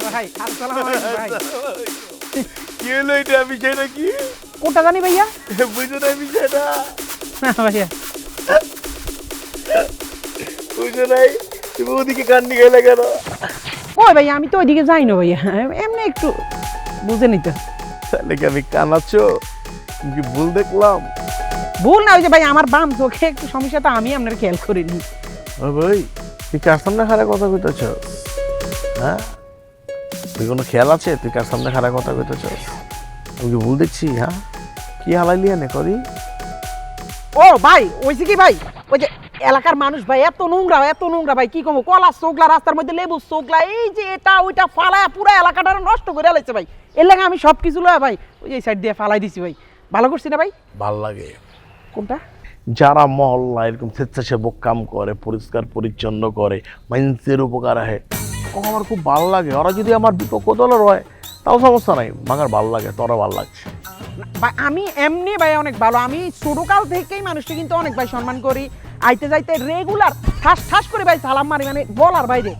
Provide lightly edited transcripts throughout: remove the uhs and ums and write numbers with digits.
ভাই আসসালামু আলাইকুম ভাই কি হলো এটা বিষয়টা কি কোনটা জানি ভাইয়া বুঝো না বিষয়টা ভাইয়া বুঝো নাই তুমি ওদিকে কান্দি গেলে কেন ওই ভাইয়া আমি তো ওইদিকে যাই না ভাইয়া এমনি একটু বুঝে নিতে তাহলে কি আমি কানাচ্ছো তুমি কি ভুল দেখলাম ভুল না ওই যে ভাই আমার বাম চোখে একটু সমস্যা তো আমি আপনার খেয়াল করিনি ও ভাই তুই কার সামনে খারাপ কথা কইতেছ হ্যাঁ তুই কোনো খেয়াল আছে তুই কার সামনে খারাপ কথা কইতেছ আমি কি ভুল দেখছি হ্যাঁ কি হালাইলি এনে করি ও ভাই ওইছে কি ভাই ওই যে এলাকার মানুষ ভাই এত নোংরা ভাই কি কমো কলা চোগলা রাস্তার মধ্যে লেবু চোগলা এই যে এটা ওইটা ফালায় পুরো এলাকাটা নষ্ট করে আলাইছে ভাই এর লাগে আমি সব কিছু লয় ভাই ওই এই সাইড দিয়ে ফালাই দিছি ভাই ভালো করছি না ভাই ভাল লাগে কোনটা যারা মহল্লা এরকম স্বেচ্ছাসেবক কাম করে পরিষ্কার পরিচ্ছন্ন করে মানুষের উপকার আহে ও আমার খুব ভালো লাগে ওরা যদি আমার বিপক্ষ দলের হয় তাও সমস্যা নাই আমার ভালো লাগে তোরা ভালো লাগছে ভাই আমি এমনি ভাই অনেক ভালো আমি ছোটকাল থেকেই মানুষকে কিন্তু অনেক ভাই সম্মান করি আইতে যাইতে রেগুলার ঠাস ঠাস করে ভাই সালাম মারি মানে বলার বাইরে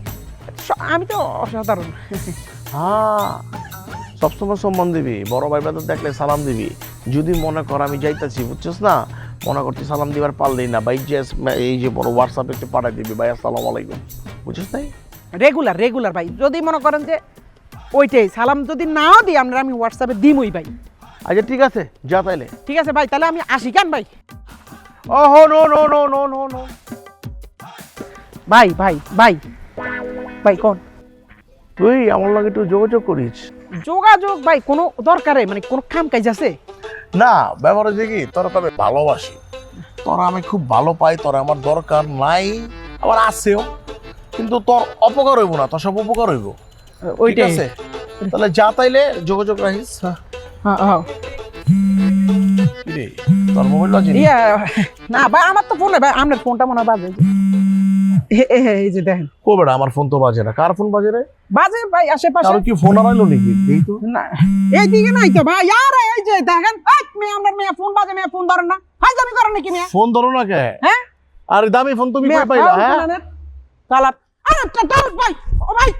আমি তো অসাধারণ হ্যাঁ সবসময় সম্মান দিবি বড় ভাই ব্রাদার দেখলে সালাম দিবি যদি মনে কর আমি যাইতাছি বুঝছিস না মনে করছি সালাম দিবার পারলেই না ভাই যে এই যে বড় হোয়াটসঅ্যাপে একটু পাঠাই দিবি ভাই আসসালামু আলাইকুম বুঝছিস তাই রেগুলার ভাই যদি মনে করেন যে ওইটাই সালাম যদি নাও দিই আমরা আমি হোয়াটসঅ্যাপে দিমই ভাই আচ্ছা ঠিক আছে যা তাইলে ঠিক আছে ভাই তাহলে আমি আসি কেন ভাই ওহো no no no no no no ভাই কোন তুই আমার লাগে একটু যোগাযোগ করিস যোগাযোগ ভাই কোনো দরকারে মানে কোনো কাম কাজ আছে না ব্যাপার হচ্ছে কি তোরা তবে ভালোবাসি তোরা আমি খুব ভালো পাই তোরা আমার দরকার নাই আবার আছেও কিন্তু তোর অপকার হইব না তোর সব উপকার হইব ঠিক ওইটাই আছে তাহলে যা তাইলে যোগাযোগ রাখিস হ্যাঁ কি রে তোর মোবাইল বাজে ইয়া না ভাই আমার তো ফোন ভাই আপনার ফোনটা মনে হয় বাজে এই যে দেখেন ও বেটা আমার ফোন তো বাজে না কার ফোন বাজে রে বাজে ভাই আশেপাশে কারো কি ফোন আনাইলো নাকি এই তো না এইদিকে নাই তো ভাই আর এই যে দেখেন মেয়ে আপনার মেয়ে ফোন বাজে মেয়ে ফোন ধরেন না হাই জানি করেন নাকি মেয়ে ফোন ধরো না কে হ্যাঁ আর দামি ফোন তুমি কই পাইলা হ্যাঁ কালার আরে ভাই ও ভাই